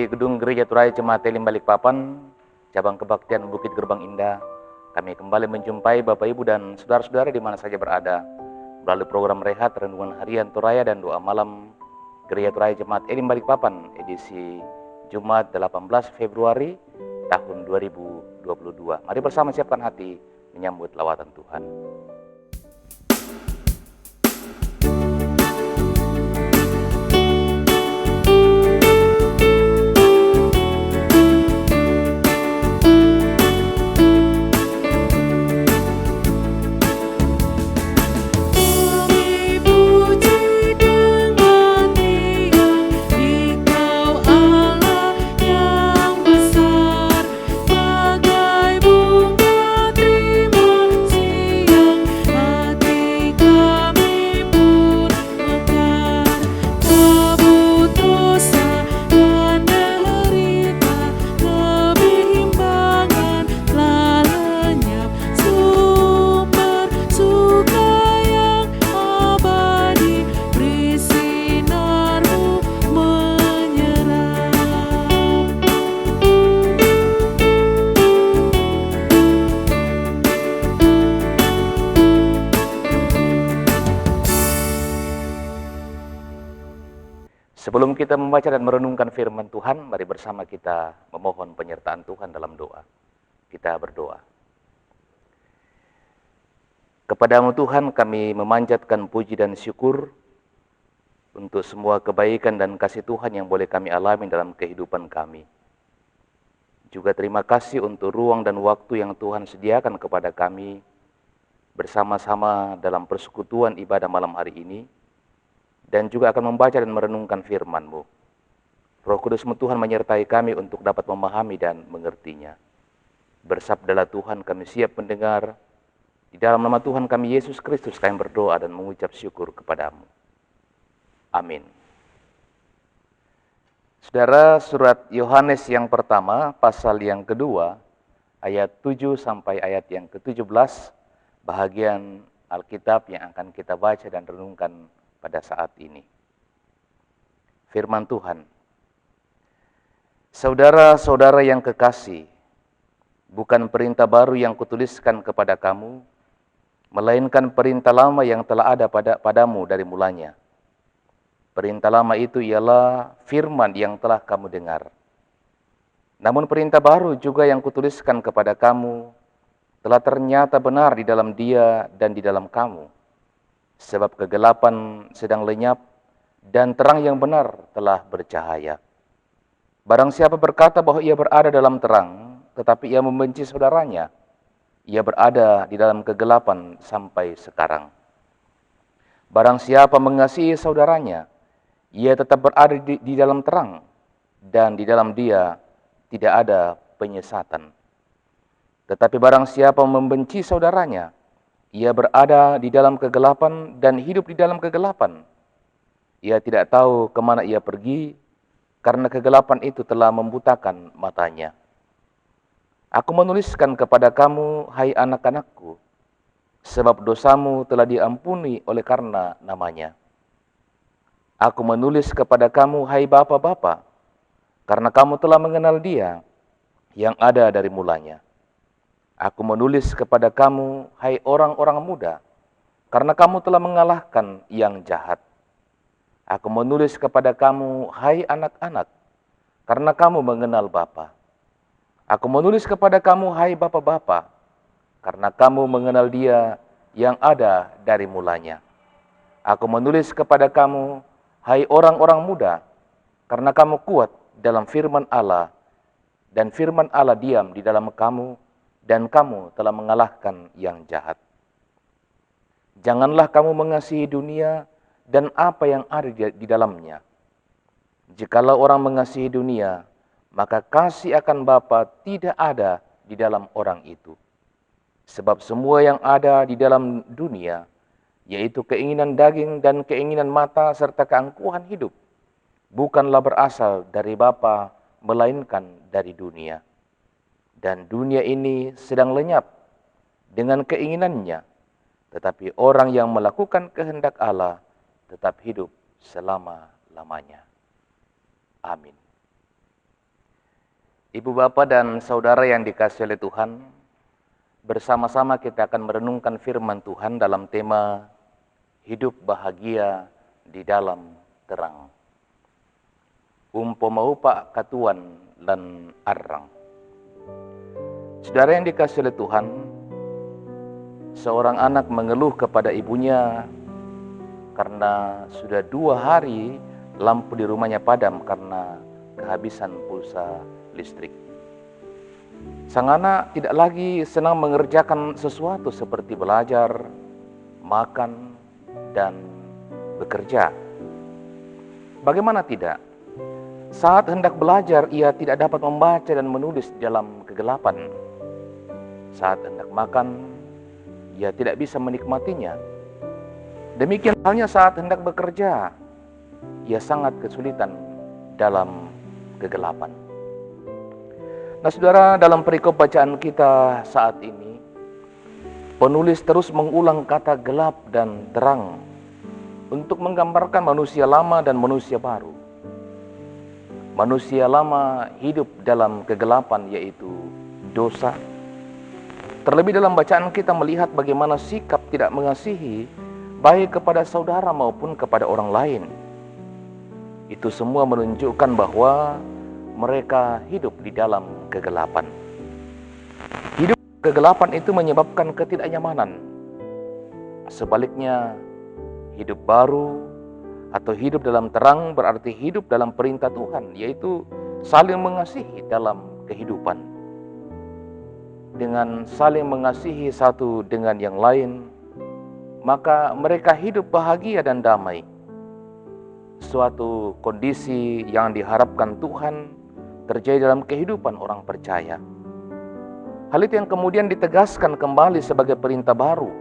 Gedung Gereja Turaya Jemaat Elim Balikpapan, Cabang Kebaktian Bukit Gerbang Indah, kami kembali menjumpai Bapak Ibu dan saudara-saudara di mana saja berada melalui program Rehat Renungan Harian Turaya dan Doa Malam Gereja Turaya Jemaat Elim Balikpapan edisi Jumat 18 Februari tahun 2022. Mari bersama siapkan hati menyambut lawatan Tuhan. Sebelum kita membaca dan merenungkan firman Tuhan, mari bersama kita memohon penyertaan Tuhan dalam doa. Kita berdoa. Kepadamu Tuhan kami memanjatkan puji dan syukur untuk semua kebaikan dan kasih Tuhan yang boleh kami alami dalam kehidupan kami. Juga terima kasih untuk ruang dan waktu yang Tuhan sediakan kepada kami bersama-sama dalam persekutuan ibadah malam hari ini, dan juga akan membaca dan merenungkan firman-Mu. Roh Kudus-Mu Tuhan menyertai kami untuk dapat memahami dan mengertinya. Bersabdalah Tuhan, kami siap mendengar. Di dalam nama Tuhan kami Yesus Kristus kami berdoa dan mengucap syukur kepadamu. Amin. Saudara, surat Yohanes yang pertama, pasal yang kedua, ayat 7 sampai ayat yang ke-17, bahagian Alkitab yang akan kita baca dan renungkan pada saat ini. Firman Tuhan. Saudara-saudara yang kekasih, bukan perintah baru yang kutuliskan kepada kamu, melainkan perintah lama yang telah ada padamu dari mulanya. Perintah lama itu ialah firman yang telah kamu dengar. Namun perintah baru juga yang kutuliskan kepada kamu telah ternyata benar di dalam Dia dan di dalam kamu. Sebab kegelapan sedang lenyap dan terang yang benar telah bercahaya. Barang siapa berkata bahwa ia berada dalam terang, tetapi ia membenci saudaranya, ia berada di dalam kegelapan sampai sekarang. Barang siapa mengasihi saudaranya, ia tetap berada di dalam terang, dan di dalam dia tidak ada penyesatan. Tetapi barang siapa membenci saudaranya, ia berada di dalam kegelapan dan hidup di dalam kegelapan. Ia tidak tahu kemana ia pergi, karena kegelapan itu telah membutakan matanya. Aku menuliskan kepada kamu, hai anak-anakku, sebab dosamu telah diampuni oleh karena namanya. Aku menulis kepada kamu, hai bapa-bapa, karena kamu telah mengenal Dia yang ada dari mulanya. Aku menulis kepada kamu, hai orang-orang muda, karena kamu telah mengalahkan yang jahat. Aku menulis kepada kamu, hai anak-anak, karena kamu mengenal Bapa. Aku menulis kepada kamu, hai bapa-bapa, karena kamu mengenal Dia yang ada dari mulanya. Aku menulis kepada kamu, hai orang-orang muda, karena kamu kuat dalam firman Allah, dan firman Allah diam di dalam kamu, dan kamu telah mengalahkan yang jahat. Janganlah kamu mengasihi dunia dan apa yang ada di dalamnya. Jikalau orang mengasihi dunia, maka kasih akan Bapa tidak ada di dalam orang itu. Sebab semua yang ada di dalam dunia, yaitu keinginan daging dan keinginan mata serta keangkuhan hidup, bukanlah berasal dari Bapa, melainkan dari dunia. Dan dunia ini sedang lenyap dengan keinginannya, tetapi orang yang melakukan kehendak Allah tetap hidup selama-lamanya. Amin. Ibu Bapak dan Saudara yang dikasihi oleh Tuhan, bersama-sama kita akan merenungkan firman Tuhan dalam tema hidup bahagia di dalam terang. Umpamaupa katuan dan arang. Saudara yang dikasihi oleh Tuhan, seorang anak mengeluh kepada ibunya karena sudah 2 hari lampu di rumahnya padam karena kehabisan pulsa listrik. Sang anak tidak lagi senang mengerjakan sesuatu seperti belajar, makan, dan bekerja. Bagaimana tidak? Saat hendak belajar, ia tidak dapat membaca dan menulis di dalam kegelapan. Saat hendak makan, ia tidak bisa menikmatinya. Demikian halnya saat hendak bekerja, ia sangat kesulitan dalam kegelapan. Nah saudara, dalam perikop bacaan kita saat ini, penulis terus mengulang kata gelap dan terang untuk menggambarkan manusia lama dan manusia baru. Manusia lama hidup dalam kegelapan, yaitu dosa. Terlebih dalam bacaan kita melihat bagaimana sikap tidak mengasihi baik kepada saudara maupun kepada orang lain. Itu semua menunjukkan bahwa mereka hidup di dalam kegelapan. Hidup kegelapan itu menyebabkan ketidaknyamanan. Sebaliknya, hidup baru atau hidup dalam terang berarti hidup dalam perintah Tuhan, yaitu saling mengasihi dalam kehidupan. Dengan saling mengasihi satu dengan yang lain, maka mereka hidup bahagia dan damai. Suatu kondisi yang diharapkan Tuhan terjadi dalam kehidupan orang percaya. Hal itu yang kemudian ditegaskan kembali sebagai perintah baru.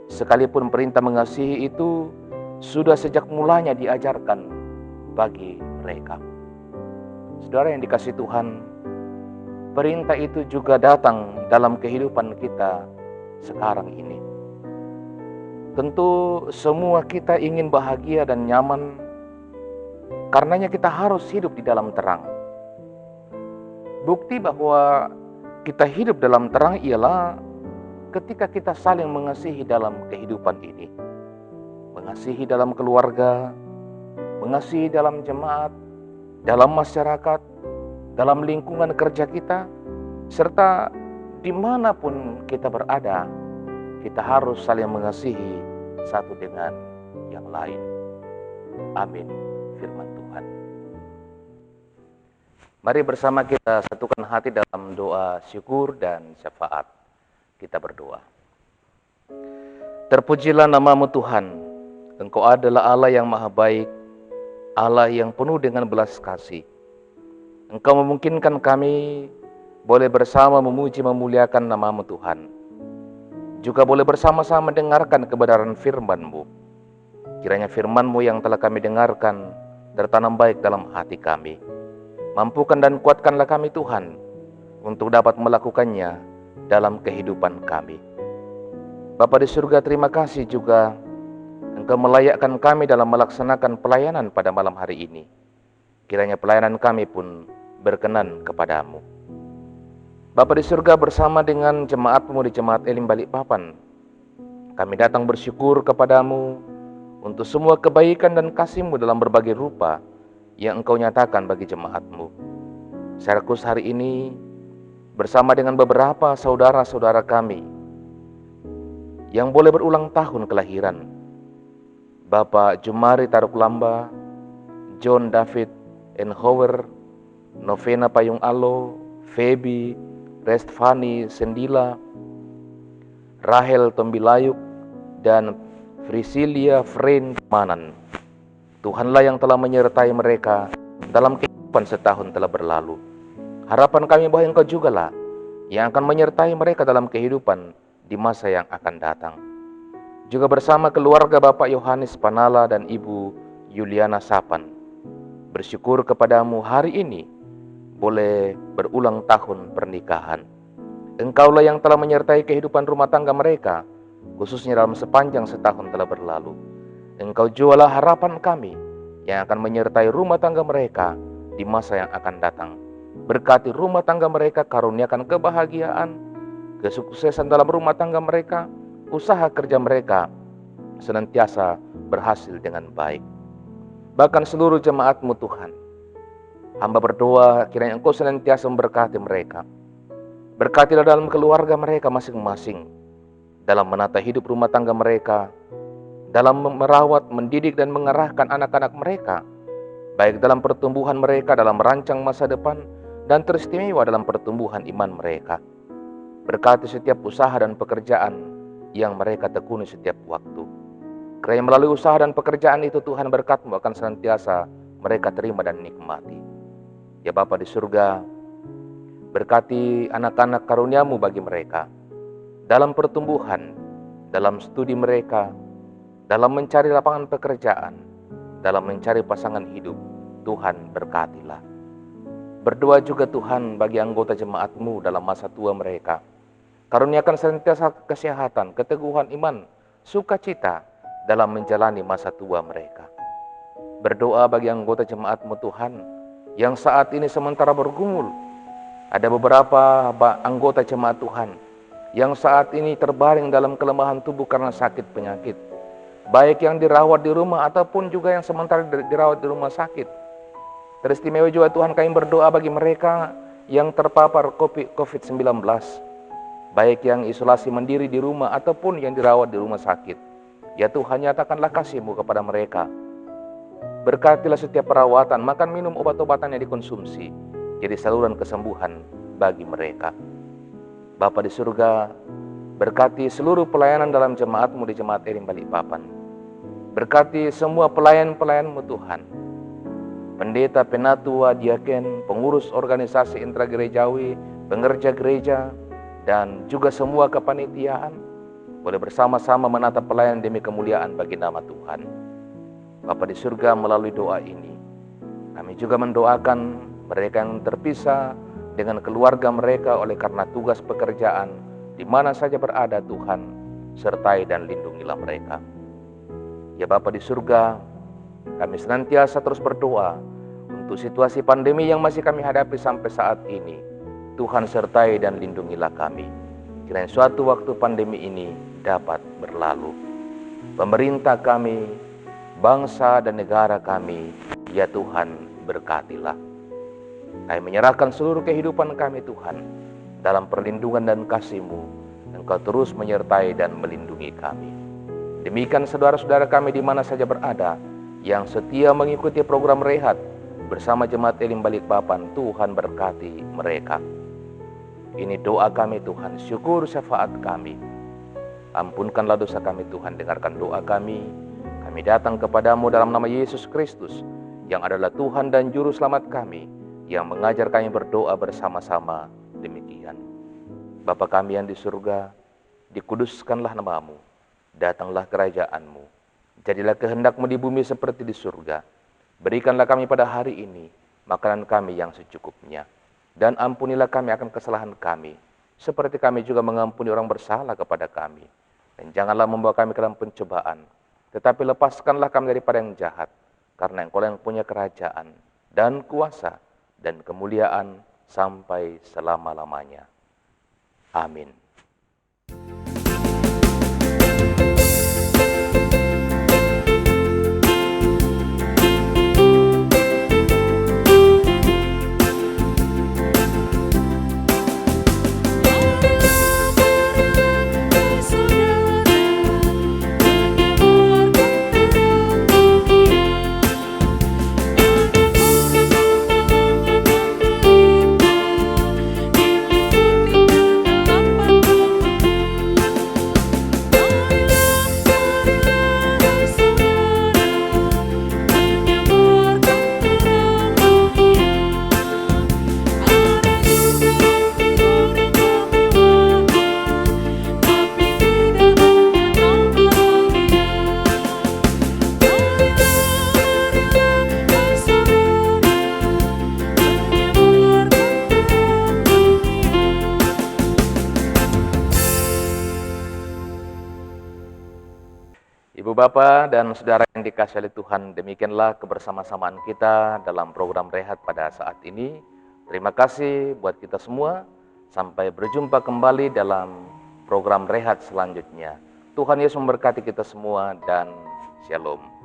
Sekalipun perintah mengasihi itu sudah sejak mulanya diajarkan bagi mereka. Saudara yang dikasihi Tuhan, perintah itu juga datang dalam kehidupan kita sekarang ini. Tentu semua kita ingin bahagia dan nyaman, karenanya kita harus hidup di dalam terang. Bukti bahwa kita hidup dalam terang ialah ketika kita saling mengasihi dalam kehidupan ini. Mengasihi dalam keluarga, mengasihi dalam jemaat, dalam masyarakat, dalam lingkungan kerja kita, serta dimanapun kita berada, kita harus saling mengasihi satu dengan yang lain. Amin. Firman Tuhan. Mari bersama kita satukan hati dalam doa syukur dan syafaat. Kita berdoa. Terpujilah nama-Mu Tuhan. Engkau adalah Allah yang maha baik, Allah yang penuh dengan belas kasih. Engkau memungkinkan kami boleh bersama memuji memuliakan nama-Mu Tuhan. Juga boleh bersama-sama mendengarkan kebenaran firman-Mu. Kiranya firman-Mu yang telah kami dengarkan tertanam baik dalam hati kami. Mampukan dan kuatkanlah kami Tuhan untuk dapat melakukannya dalam kehidupan kami. Bapa di surga, terima kasih juga Engkau melayakkan kami dalam melaksanakan pelayanan pada malam hari ini. Kiranya pelayanan kami pun berkenan kepadamu. Bapa di surga, bersama dengan jemaat-Mu di Jemaat Elim Balikpapan, kami datang bersyukur kepadamu untuk semua kebaikan dan kasih-Mu dalam berbagai rupa yang Engkau nyatakan bagi jemaat-Mu. Secara khusus hari ini, bersama dengan beberapa saudara-saudara kami yang boleh berulang tahun kelahiran, Bapak Jumari Taruk Lamba, John David Enhower, Novena Payung Alo, Feby, Restvani Sendila, Rahel Tombilayuk, dan Frisilia Frein Manan. Tuhanlah yang telah menyertai mereka dalam kehidupan setahun telah berlalu. Harapan kami bahwa Engkau jugalah yang akan menyertai mereka dalam kehidupan di masa yang akan datang. Juga bersama keluarga Bapak Yohanes Panala dan Ibu Yuliana Sapan, bersyukur kepadamu hari ini boleh berulang tahun pernikahan. Engkaulah yang telah menyertai kehidupan rumah tangga mereka, khususnya dalam sepanjang setahun telah berlalu. Engkau jualah harapan kami yang akan menyertai rumah tangga mereka di masa yang akan datang. Berkati rumah tangga mereka, karuniakan kebahagiaan, kesuksesan dalam rumah tangga mereka, usaha kerja mereka senantiasa berhasil dengan baik. Bahkan seluruh jemaat-Mu Tuhan, hamba berdoa kiranya Engkau senantiasa memberkati mereka. Berkatilah dalam keluarga mereka masing-masing, dalam menata hidup rumah tangga mereka, dalam merawat, mendidik dan mengarahkan anak-anak mereka, baik dalam pertumbuhan mereka, dalam merancang masa depan, dan teristimewa dalam pertumbuhan iman mereka. Berkati setiap usaha dan pekerjaan yang mereka tekuni setiap waktu. Kiranya melalui usaha dan pekerjaan itu Tuhan, berkat-Mu akan senantiasa mereka terima dan nikmati. Ya Bapa di surga, berkati anak-anak karunia-Mu bagi mereka, dalam pertumbuhan, dalam studi mereka, dalam mencari lapangan pekerjaan, dalam mencari pasangan hidup. Tuhan berkatilah. Berdoa juga Tuhan bagi anggota jemaat-Mu dalam masa tua mereka. Karuniakan senantiasa kesehatan, keteguhan iman, sukacita dalam menjalani masa tua mereka. Berdoa bagi anggota jemaat-Mu Tuhan yang saat ini sementara bergumul. Ada beberapa anggota jemaat Tuhan yang saat ini terbaring dalam kelemahan tubuh karena sakit penyakit, baik yang dirawat di rumah ataupun juga yang sementara dirawat di rumah sakit. Teristimewa juga Tuhan, kami berdoa bagi mereka yang terpapar COVID-19, baik yang isolasi mandiri di rumah ataupun yang dirawat di rumah sakit. Ya Tuhan, nyatakanlah kasih-Mu kepada mereka. Berkatilah setiap perawatan, makan minum obat-obatan yang dikonsumsi, jadi saluran kesembuhan bagi mereka. Bapa di surga, berkati seluruh pelayanan dalam jemaat-Mu di Jemaat Elim Balikpapan. Berkati semua pelayan-pelayan-Mu Tuhan, pendeta, penatua, diaken, pengurus organisasi intragerejawi, pengerja gereja, dan juga semua kepanitiaan, boleh bersama-sama menata pelayanan demi kemuliaan bagi nama Tuhan. Bapa di surga, melalui doa ini, kami juga mendoakan mereka yang terpisah dengan keluarga mereka oleh karena tugas pekerjaan, di mana saja berada Tuhan, sertai dan lindungilah mereka. Ya Bapa di surga, kami senantiasa terus berdoa untuk situasi pandemi yang masih kami hadapi sampai saat ini. Tuhan sertai dan lindungilah kami. Kiranya suatu waktu pandemi ini dapat berlalu. Pemerintah kami, bangsa dan negara kami, ya Tuhan, berkatilah. Kami menyerahkan seluruh kehidupan kami Tuhan dalam perlindungan dan kasih-Mu. Engkau terus menyertai dan melindungi kami. Demikian saudara-saudara kami di mana saja berada, yang setia mengikuti program rehat bersama Jemaat Elim Balikpapan, Tuhan berkati mereka. Ini doa kami Tuhan, syukur syafaat kami. Ampunkanlah dosa kami Tuhan, dengarkan doa kami. Kami datang kepadamu dalam nama Yesus Kristus, yang adalah Tuhan dan Juru Selamat kami, yang mengajar kami berdoa bersama-sama demikian. Bapa kami yang di surga, dikuduskanlah nama-Mu, datanglah kerajaan-Mu, jadilah kehendak-Mu di bumi seperti di surga. Berikanlah kami pada hari ini makanan kami yang secukupnya, dan ampunilah kami akan kesalahan kami, seperti kami juga mengampuni orang bersalah kepada kami. Dan janganlah membawa kami ke dalam pencobaan, tetapi lepaskanlah kami daripada yang jahat, karena Engkau yang punya kerajaan, dan kuasa, dan kemuliaan sampai selama-lamanya. Amin. Ibu Bapa dan saudara yang dikasihi oleh Tuhan, demikianlah kebersama-samaan kita dalam program rehat pada saat ini. Terima kasih buat kita semua. Sampai berjumpa kembali dalam program rehat selanjutnya. Tuhan Yesus memberkati kita semua dan shalom.